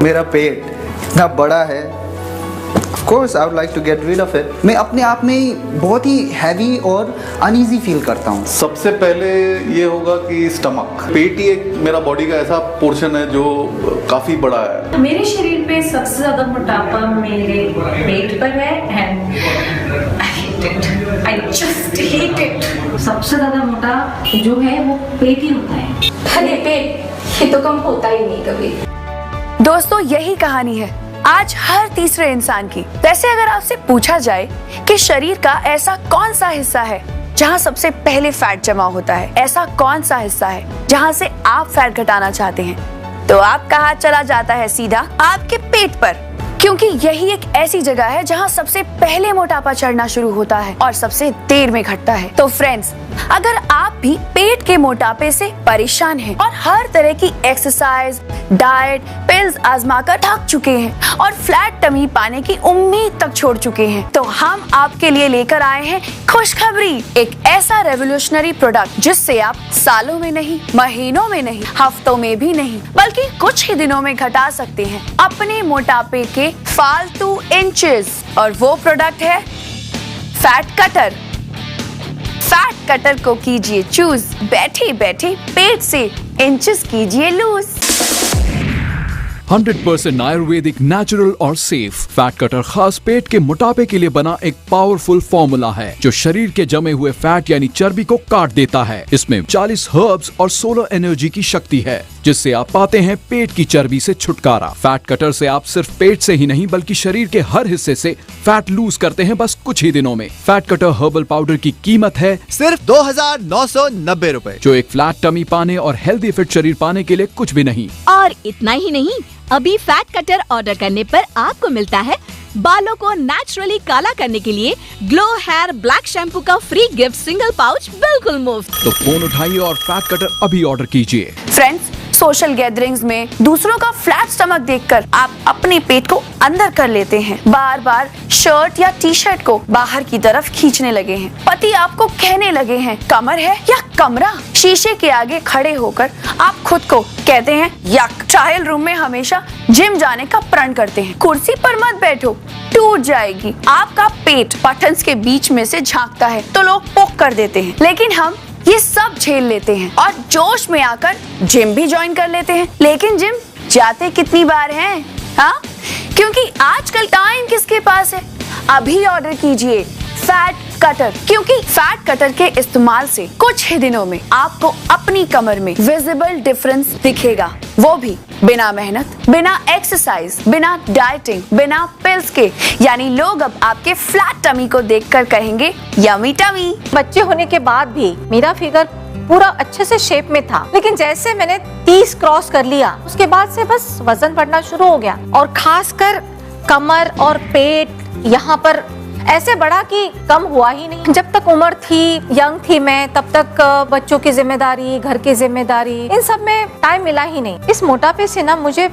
मेरा पेट इतना बड़ा है, of course I would like to get rid of it. मैं अपने आप में बहुत ही हैवी और अनईजी फील करता हूँ। सबसे पहले ये होगा कि स्टमक, पेट ही एक मेरा बॉडी का ऐसा पोर्शन है जो काफी बड़ा है। मेरे शरीर पे सबसे ज्यादा मोटापा मेरे पेट पर है and I just hate it. सबसे ज्यादा मोटा जो है वो पेट ही होता है। अरे पेट, ये तो कम होता ही नहीं कभी। दोस्तों यही कहानी है आज हर तीसरे इंसान की। वैसे अगर आपसे पूछा जाए कि शरीर का ऐसा कौन सा हिस्सा है जहाँ सबसे पहले फैट जमा होता है, ऐसा कौन सा हिस्सा है जहाँ से आप फैट घटाना चाहते हैं, तो आपका हाथ चला जाता है सीधा आपके पेट पर, क्योंकि यही एक ऐसी जगह है जहाँ सबसे पहले मोटापा चढ़ना शुरू होता है और सबसे देर में घटता है। तो फ्रेंड्स, अगर आप भी पेट के मोटापे से परेशान हैं और हर तरह की एक्सरसाइज, डाइट, पिल्स आजमा कर थक चुके हैं और फ्लैट टमी पाने की उम्मीद तक छोड़ चुके हैं, तो हम आपके लिए लेकर आए हैं खुशखबरी, एक ऐसा रेवोल्यूशनरी प्रोडक्ट जिससे आप सालों में नहीं, महीनों में नहीं, हफ्तों में भी नहीं, बल्कि कुछ ही दिनों में घटा सकते हैं अपने मोटापे के फालतू इंचेस। और वो प्रोडक्ट है फैट कटर। फैट कटर को कीजिए चूज, बैठे बैठे पेट से इंचेस कीजिए लूज। 100% आयुर्वेदिक, नेचुरल और सेफ फैट कटर खास पेट के मोटापे के लिए बना एक पावरफुल फॉर्मूला है जो शरीर के जमे हुए फैट यानी चर्बी को काट देता है। इसमें 40 हर्ब्स और 16 एनर्जी की शक्ति है जिससे आप पाते हैं पेट की चर्बी से छुटकारा। फैट कटर से आप सिर्फ पेट से ही नहीं बल्कि शरीर के हर हिस्से से फैट लूज करते हैं बस कुछ ही दिनों में। फैट कटर हर्बल पाउडर की कीमत है सिर्फ 2,990 रुपए, जो एक फ्लैट टमी पाने और हेल्दी फिट शरीर पाने के लिए कुछ भी नहीं। और इतना ही नहीं, अभी फैट कटर ऑर्डर करने पर आपको मिलता है बालों को नेचुरली काला करने के लिए ग्लो हेयर ब्लैक शैम्पू का फ्री गिफ्ट सिंगल पाउच बिल्कुल मुफ्त। तो फोन उठाइए और फैट कटर अभी ऑर्डर कीजिए। फ्रेंड्स, सोशल गैदरिंग्स में दूसरों का फ्लैट स्टमक देखकर आप अपने पेट को अंदर कर लेते हैं, बार बार शर्ट या टी शर्ट को बाहर की तरफ खींचने लगे हैं। पति आपको कहने लगे हैं कमर है या कमरा। शीशे के आगे खड़े होकर आप खुद को कहते हैं यक। ट्रायल रूम में हमेशा जिम जाने का प्रण करते हैं। कुर्सी पर मत बैठो, टूट जाएगी। आपका पेट बटन्स के बीच में से झांकता है तो लोग पोक कर देते हैं, लेकिन हम ये सब झेल लेते हैं और जोश में आकर जिम भी ज्वाइन कर लेते हैं। लेकिन जिम जाते कितनी बार हैं? हाँ, क्योंकि आजकल टाइम किसके पास है। अभी ऑर्डर कीजिए फैट कटर, क्योंकि फैट कटर के इस्तेमाल से कुछ ही दिनों में आपको अपनी कमर में विजिबल डिफरेंस दिखेगा, वो भी बिना मेहनत, बिना एक्सरसाइज, बिना डाइटिंग, बिना पिल्स के। यानी लोग अब आपके फ्लैट टमी को देखकर कहेंगे यमी टमी। बच्चे होने के बाद भी मेरा फिगर पूरा अच्छे से शेप में था, लेकिन जैसे मैंने 30 क्रॉस कर लिया उसके बाद से बस वजन बढ़ना शुरू हो गया और खासकर कमर और पेट यहाँ पर ऐसे बढ़ा कि कम हुआ ही नहीं। जब तक उम्र थी, यंग थी मैं, तब तक बच्चों की जिम्मेदारी, घर की जिम्मेदारी, इन सब में टाइम मिला ही नहीं। इस मोटापे से ना मुझे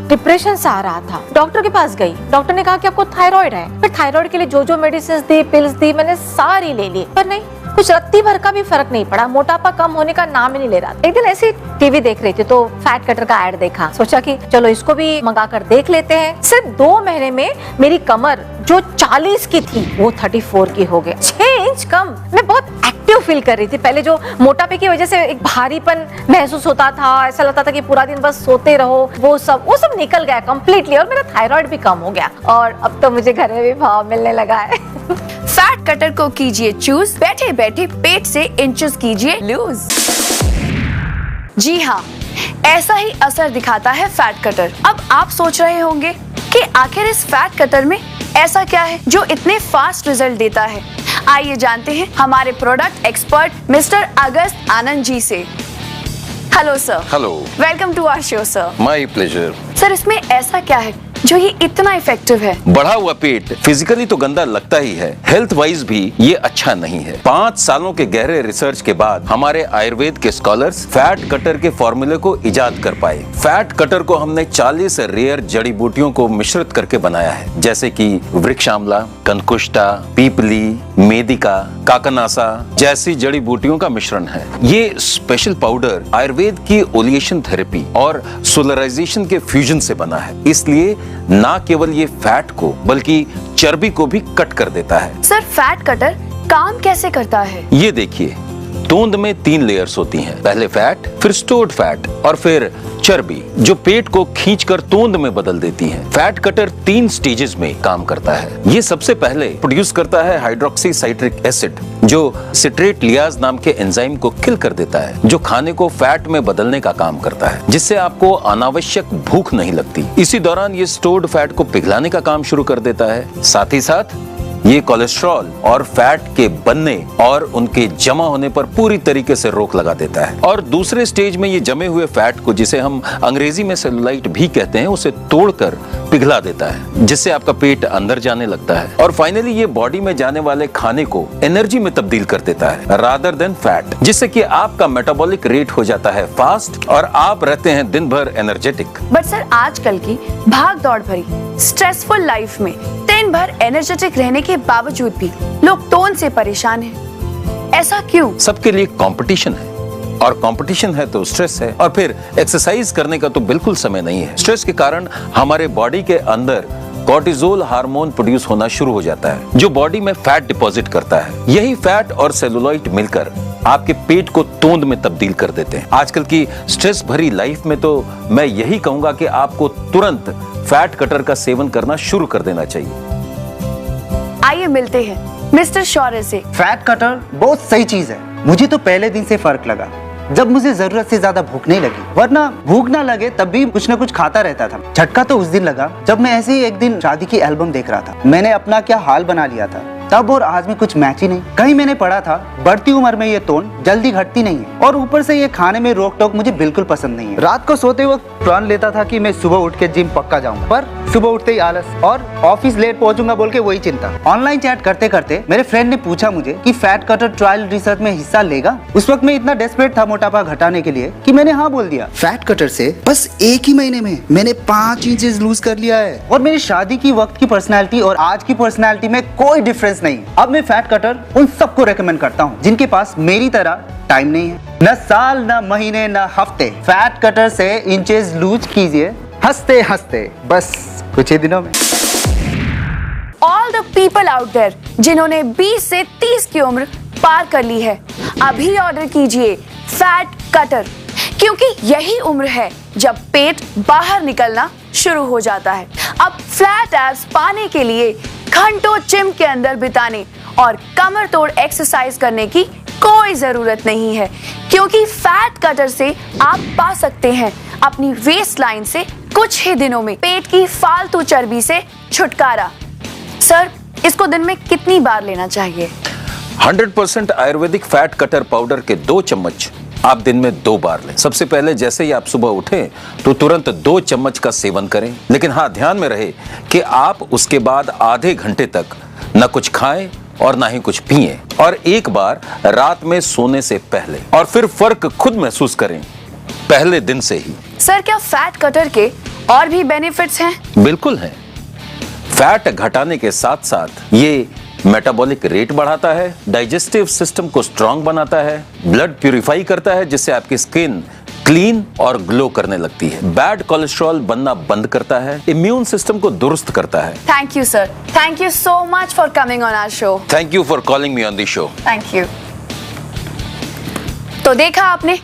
डिप्रेशन सा आ रहा था। डॉक्टर के पास गई, डॉक्टर ने कहा कि आपको थायराइड है। फिर थायराइड के लिए जो जो मेडिसिन दी, पिल्स दी, मैंने सारी ले ली, पर नहीं, कुछ रत्ती भर का भी फर्क नहीं पड़ा। मोटापा कम होने का नाम ही नहीं ले रहा। एक दिन ऐसे टीवी देख रही थी तो फैट कटर का ऐड देखा, सोचा कि चलो इसको भी मंगा कर देख लेते हैं। सिर्फ 2 महीने में मेरी कमर जो 40 की थी वो 34 की हो गई। 6 इंच कम। मैं बहुत एक्टिव फील कर रही थी। पहले जो मोटापे की वजह से एक भारीपन महसूस होता था, ऐसा लगता था कि पूरा दिन बस सोते रहो, वो सब निकल गया कम्प्लीटली और मेरा थायराइड भी कम हो गया और अब तो मुझे घर में भी भाव मिलने लगा है। फैट कटर को कीजिए चूज, बैठे बैठे पेट से इंचेस कीजिए लूज। जी हाँ, ऐसा ही असर दिखाता है फैट कटर। अब आप सोच रहे होंगे कि आखिर इस फैट कटर में ऐसा क्या है जो इतने फास्ट रिजल्ट देता है। आइए जानते हैं हमारे product expert mister Agast Anand ji से। Hello sir. Hello, welcome to our show sir. My pleasure. Sir, इसमें ऐसा क्या है जो ये इतना इफेक्टिव है? बढ़ा हुआ पेट फिजिकली तो गंदा लगता ही है, हेल्थ वाइज भी ये अच्छा नहीं है। 5 सालों के गहरे रिसर्च के बाद हमारे आयुर्वेद के स्कॉलर्स फैट कटर के फॉर्मूले को इजाद कर पाए। फैट कटर को हमने 40 रेयर जड़ी बूटियों को मिश्रित करके बनाया है, जैसे कि वृक्ष आंवला, कंकुष्टा, पीपली, मेदिका, काकनासा जैसी जड़ी बूटियों का मिश्रण है। ये स्पेशल पाउडर आयुर्वेद की ओलिएशन थेरेपी और सोलराइजेशन के फ्यूजन से बना है, इसलिए ना केवल ये फैट को बल्कि चर्बी को भी कट कर देता है। सर, फैट कटर काम कैसे करता है? ये देखिए, तोंद में 3 लेयर्स होती हैं। पहले फैट, फिर स्टोर्ड फैट और फिर चर्बी, जो पेट को खींचकर तोंद में बदल देती है। फैट कटर 3 स्टेजेस में काम करता है। ये सबसे पहले प्रोड्यूस करता है हाइड्रोक्सी साइट्रिक एसिड, जो सिट्रेट लियाज नाम के एंजाइम को किल कर देता है, जो खाने को फैट में बदलने का काम करता है, जिससे आपको अनावश्यक भूख नहीं लगती। इसी दौरान ये स्टोर्ड फैट को पिघलाने का काम शुरू कर देता है। साथ ही साथ ये कोलेस्ट्रॉल और फैट के बनने और उनके जमा होने पर पूरी तरीके से रोक लगा देता है। और दूसरे स्टेज में ये जमे हुए फैट को, जिसे हम अंग्रेजी में सेलुलाइट भी कहते हैं, उसे तोड़कर पिघला देता है, जिससे आपका पेट अंदर जाने लगता है। और फाइनली ये बॉडी में जाने वाले खाने को एनर्जी में तब्दील कर देता है रादर देन फैट, जिससे कि आपका मेटाबॉलिक रेट हो जाता है फास्ट और आप रहते हैं दिन भर एनर्जेटिक। बट सर, आजकल की भाग दौड़ भरी स्ट्रेसफुल लाइफ में दिन भर एनर्जेटिक रहने के बावजूद भी लोग तोंद से परेशान हैं। ऐसा क्यों? सबके लिए कंपटीशन है, और कंपटीशन है तो स्ट्रेस है, और फिर एक्सरसाइज करने का तो बिल्कुल समय नहीं है। स्ट्रेस के कारण हमारे बॉडी के अंदर कॉर्टिसोल हार्मोन प्रोड्यूस होना शुरू हो जाता है, जो बॉडी में फैट डिपॉजिट करता है। यही फैट और सेलुलाइट मिलकर आपके पेट को तोंद में तब्दील कर देते हैं। आजकल की स्ट्रेस भरी लाइफ में तो मैं यही कहूंगा कि आपको तुरंत फैट कटर का सेवन करना शुरू कर देना चाहिए। आइए मिलते हैं मिस्टर शौर्य से। फैट कटर बहुत सही चीज है। मुझे तो पहले दिन से फर्क लगा, जब मुझे जरूरत से ज्यादा भूख नहीं लगी, वरना भूख ना लगे तब भी कुछ न कुछ खाता रहता था। झटका तो उस दिन लगा जब मैं ऐसे ही एक दिन शादी की एल्बम देख रहा था। मैंने अपना क्या हाल बना लिया था, तब और आज में कुछ मैच ही नहीं। कहीं मैंने पढ़ा था बढ़ती उम्र में ये तोंद जल्दी घटती नहीं है, और ऊपर से ये खाने में रोक टोक मुझे बिल्कुल पसंद नहीं है। रात को सोते वक्त प्लान लेता था कि मैं सुबह उठ के जिम पक्का जाऊंगा, पर सुबह उठते ही आलस और ऑफिस लेट पहुंचूंगा बोल के वही चिंता। ऑनलाइन चैट करते करते मेरे फ्रेंड ने पूछा मुझे कि फैट कटर ट्रायल रिसर्च में हिस्सा लेगा। उस वक्त मैं इतना डेस्परेट था मोटापा घटाने के लिए कि मैंने हाँ बोल दिया। फैट कटर से बस 1 ही महीने में मैंने 5 इंचेस लूज कर लिया है, और मेरी शादी की वक्त की पर्सनैलिटी और आज की पर्सनैलिटी में कोई डिफरेंस नहीं। अब मैं फैट कटर उन सबको रेकमेंड करता हूँ जिनके पास मेरी तरह टाइम नहीं है, न साल, न महीने, न हफ्ते। फैट कटर से इंचेस लूज कीजिए हंसते हंसते, बस कुछ ही दिनों में। All the people out there जिन्होंने 20 से 30 की उम्र पार कर ली है, अभी ऑर्डर कीजिए फैट कटर, क्योंकि यही उम्र है जब पेट बाहर निकलना शुरू हो जाता है। अब फ्लैट एब्स पाने के लिए घंटों जिम के अंदर बिताने और कमर तोड़ एक्सरसाइज करने की कोई जरूरत नहीं है, क्योंकि फैट कटर से आप पा सकते हैं अपनी वेस्ट लाइन से कुछ ही दिनों में पेट की फालतू चर्बी से छुटकारा। सर, इसको दिन में कितनी बार लेना चाहिए? 100% आयुर्वेदिक फैट कटर पाउडर के 2 चम्मच आप दिन में 2 बार लें। सबसे पहले जैसे ही आप सुबह उठें तो तुरंत 2 चम्मच का सेवन करें, लेकिन हाँ, ध्यान में रहे कि आप उसके बाद आधे घंटे तक न कुछ खाएं और ना ही कुछ पिएं, और एक बार रात में सोने से पहले, और फिर फर्क खुद महसूस करें पहले दिन से ही। सर, क्या फैट कटर के और भी बेनिफिट्स हैं? बिल्कुल हैं। फैट घटाने के साथ साथ ये मेटाबॉलिक रेट बढ़ाता है, डाइजेस्टिव सिस्टम को स्ट्रांग बनाता है, ब्लड प्यूरिफाई करता है जिससे आपकी स्किन क्लीन और ग्लो करने लगती है, बैड कोलेस्ट्रॉल बनना बंद करता है, इम्यून सिस्टम को दुरुस्त करता है। Thank you sir, thank you so much for coming on our show. Thank you for calling me on the show. Thank you. तो देखा आपने,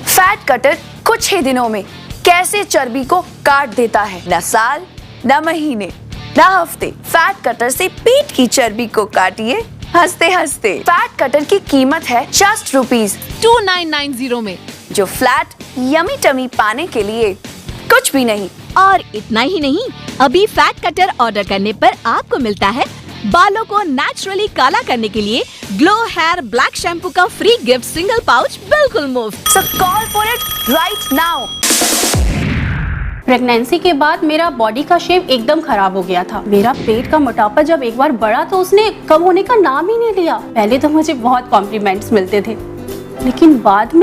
फैट कटर कुछ ही दिनों में कैसे चर्बी को काट देता है। न साल, न महीने, न हफ्ते, फैट कटर से पेट की चर्बी को काटिए हंसते हंसते। फैट कटर की कीमत है जस्ट ₹2990 में, जो फ्लैट यमी टमी पाने के लिए कुछ भी नहीं। और इतना ही नहीं, अभी फैट कटर ऑर्डर करने पर आपको मिलता है बालों को नेचुरली काला करने के लिए ग्लो हेयर ब्लैक शैम्पू का फ्री गिफ्ट सिंगल पाउच बिल्कुल मुफ्त। So call for it right now. Pregnancy के बाद मेरा बॉडी का शेप एकदम खराब हो गया था। मेरा पेट का मोटापा जब एक बार बढ़ा तो उसने कम होने का नाम ही नहीं लिया। पहले तो मुझे बहुत कॉम्प्लीमेंट्स मिलते थे, लेकिन बाद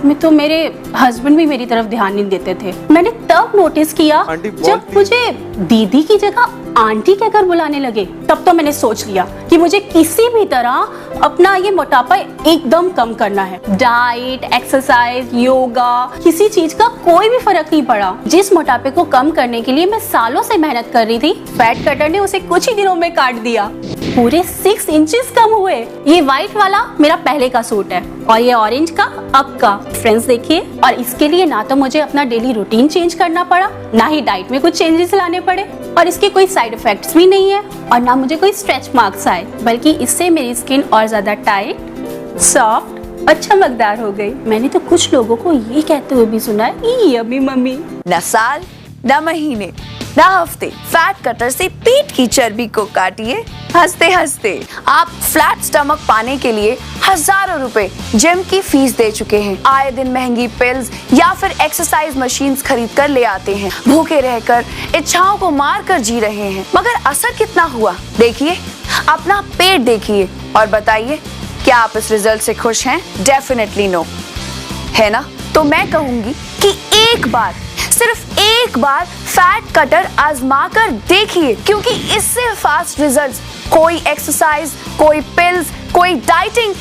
में तो मेरे हस्बैंड भी मेरी तरफ ध्यान नहीं देते थे। मैंने तब नोटिस किया जब मुझे दीदी की जगह आंटी कहकर बुलाने लगे। तब तो मैंने सोच लिया कि मुझे किसी भी तरह अपना ये मोटापा एकदम कम करना है। डाइट, एक्सरसाइज, योगा, किसी चीज का कोई भी फर्क नहीं पड़ा। जिस मोटापे को कम करने के लिए मैं सालों से मेहनत कर रही थी, फैट कटर ने उसे कुछ ही दिनों में काट दिया। पूरे 6 इंचेस कम हुए। ये व्हाइट वाला मेरा पहले का सूट है और ये ऑरेंज का अब का। फ्रेंड्स देखिए, और इसके लिए ना तो मुझे अपना डेली रूटीन चेंज करना पड़ा, ना ही डाइट में कुछ चेंजेस लाने पड़े, और इसके कोई साइड इफेक्ट्स भी नहीं है, और ना मुझे कोई स्ट्रेच मार्क्स आए, बल्कि इससे मेरी स्किन और ज्यादा टाइट, सॉफ्ट और चमकदार हो गई। मैंने तो कुछ लोगों को ये कहते हुए भी सुना है, यम्मी मम्मी। न साल, न महीने, न हफ्ते फैट कटर से पेट की चर्बी को काटिए हंसते हंसते। आप फ्लैट स्टमक पाने के लिए हजारों रुपए जिम की फीस दे चुके हैं। आए दिन महंगी पिल्स या फिर एक्सरसाइज मशीन्स खरीद कर ले आते हैं। भूखे रहकर इच्छाओं को मार कर जी रहे हैं, मगर असर कितना हुआ? देखिए, अपना पेट देखिए और बताइए, क्या आप इस रिजल्ट से खुश हैं? डेफिनेटली नो, है ना? तो मैं कहूंगी कि एक बार, सिर्फ एक बार फैट कटर आजमा कर देखिए, क्योंकि इससे फास्ट रिजल्ट्स कोई एक्सरसाइज, कोई पिल्स, कोई डाइटिंग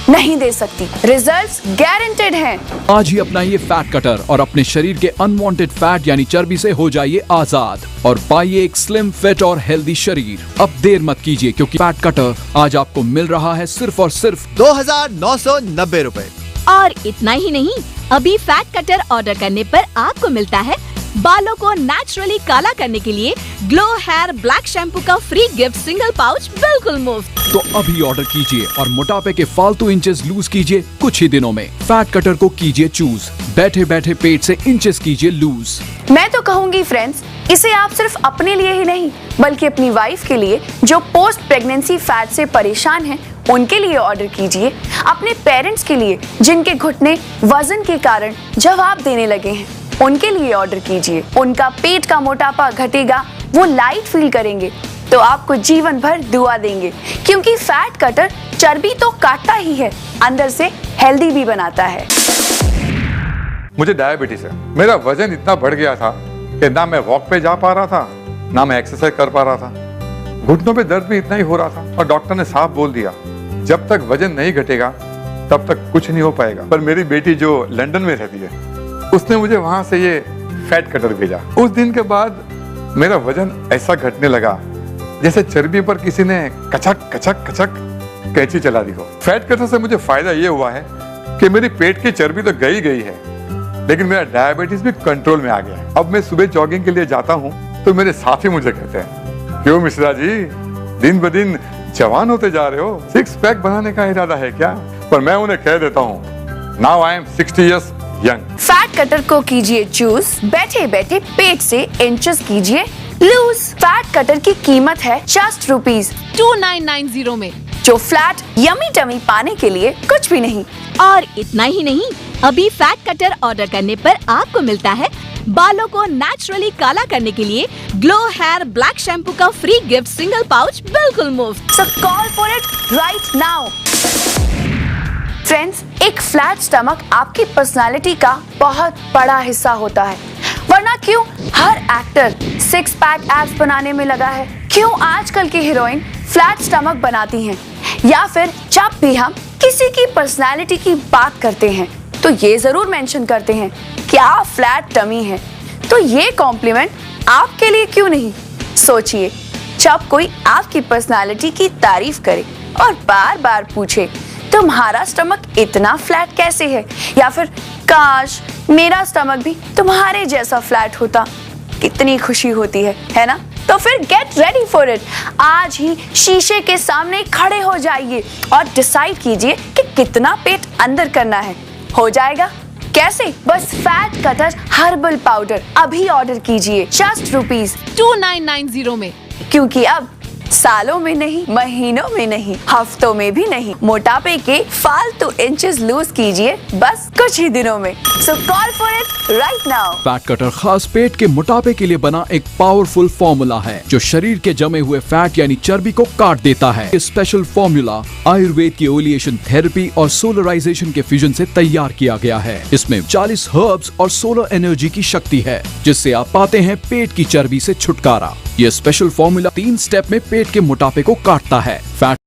नहीं दे सकती। रिजल्ट्स गारंटेड हैं। आज ही अपनाइए फैट कटर और अपने शरीर के अनवांटेड फैट यानी चर्बी से हो जाइए आजाद और पाइए एक स्लिम, फिट और हेल्दी शरीर। अब देर मत कीजिए, क्योंकि फैट कटर आज आपको मिल रहा है सिर्फ और सिर्फ 2,990 रुपए। और इतना ही नहीं, अभी फैट कटर ऑर्डर करने पर आपको मिलता है बालों को नेचुरली काला करने के लिए ग्लो हेयर ब्लैक शैम्पू का फ्री गिफ्ट सिंगल पाउच बिल्कुल मुफ्त। तो अभी ऑर्डर कीजिए और मोटापे के फालतू इंचेस लूज कीजिए कुछ ही दिनों में। फैट कटर को कीजिए चूज, बैठे बैठे पेट से इंचेस कीजिए लूज। मैं तो कहूंगी फ्रेंड्स, इसे आप सिर्फ अपने लिए ही नहीं, बल्कि अपनी वाइफ के लिए जो पोस्ट प्रेगनेंसी फैट से परेशान है, उनके लिए ऑर्डर कीजिए। अपने पेरेंट्स के लिए जिनके घुटने वजन के कारण जवाब देने लगे हैं, उनके लिए ऑर्डर कीजिए। उनका पेट का मोटापा घटेगा, वो लाइट फील करेंगे, तो आपको जीवन भर दुआ देंगे, क्योंकि फैट कटर चर्बी तो काटता ही है, अंदर से हेल्दी भी बनाता है। मुझे डायबिटीज है। मेरा वजन इतना बढ़ गया था कि ना मैं वॉक पे जा पा रहा था, ना मैं एक्सरसाइज कर पा रहा था। घुटनों पे दर्द भी इतना ही हो रहा था, और डॉक्टर ने साफ बोल दिया, जब तक वजन नहीं घटेगा तब तक कुछ नहीं हो पाएगा। पर मेरी बेटी जो लंदन में रहती है, उसने मुझे वहां से ये फैट कटर भेजा। उस दिन के बाद मेरा वजन ऐसा घटने लगा जैसे चर्बी पर किसी ने कचक कचक कचक कैंची चला दी हो। फैट कटर से मुझे फायदा ये हुआ है कि मेरी पेट की चर्बी तो गई है, लेकिन मेरा डायबिटीज भी कंट्रोल में आ गया है। अब मैं सुबह जॉगिंग के लिए जाता हूँ तो मेरे साथी मुझे कहते हैं, क्यों मिश्रा जी, दिन ब दिन जवान होते जा रहे हो, 6 पैक बनाने का इरादा है क्या? पर मैं उन्हें कह देता हूँ, now I am 60 years young. Fat cutter को कीजिए चूज, बैठे बैठे पेट से इंचेस कीजिए लूज। फैट कटर की कीमत है जस्ट ₹2990 में, जो फ्लैट यमी टमी पाने के लिए कुछ भी नहीं। और इतना ही नहीं, अभी फैट कटर ऑर्डर करने पर आपको मिलता है बालों को नेचुरली काला करने के लिए ग्लो हेयर ब्लैक शैम्पू का फ्री गिफ्ट सिंगल पाउच बिल्कुल मुफ्त। So call for it right now. Friends, एक फ्लैट स्टमक आपकी पर्सनालिटी का बहुत बड़ा हिस्सा होता है, वरना क्यों हर एक्टर 6 पैक एब्स बनाने में लगा है? क्यों आजकल की हीरोइन फ्लैट स्टमक बनाती हैं? या फिर जब भी हम किसी की पर्सनालिटी की बात करते हैं तो ये जरूर मेंशन करते हैं क्या फ्लैट टमी है। तो ये कॉम्प्लीमेंट आपके लिए क्यों नहीं? सोचिए, जब कोई आपकी पर्सनालिटी की तारीफ करे और बार बार पूछे तुम्हारा स्टमक इतना फ्लैट कैसे है, या फिर काश मेरा स्टमक भी तुम्हारे जैसा फ्लैट होता, कितनी खुशी होती है ना? तो फिर गेट रेडी फॉर इट। आज ही शीशे के सामने खड़े हो जाइए और डिसाइड कीजिए कि कितना पेट अंदर करना है। हो जाएगा कैसे? बस फैट कटर हर्बल पाउडर अभी ऑर्डर कीजिए जस्ट ₹2990 में, क्योंकि अब सालों में नहीं, महीनों में नहीं, हफ्तों में भी नहीं, मोटापे के फालतू इंचेस लूज कीजिए बस कुछ ही दिनों में। So call for it right now. Fat cutter खास पेट के मोटापे के लिए बना एक पावरफुल फॉर्मूला है जो शरीर के जमे हुए फैट यानी चर्बी को काट देता है। ये स्पेशल फॉर्मूला आयुर्वेद की ओलिएशन थेरेपी और सोलराइजेशन के फ्यूजन से तैयार किया गया है। इसमें 40 हर्ब्स और सोलर एनर्जी की शक्ति है जिससे आप पाते हैं पेट की चर्बी से छुटकारा। ये स्पेशल फॉर्मूला 3 स्टेप में पेट के मोटापे को काटता है। फैट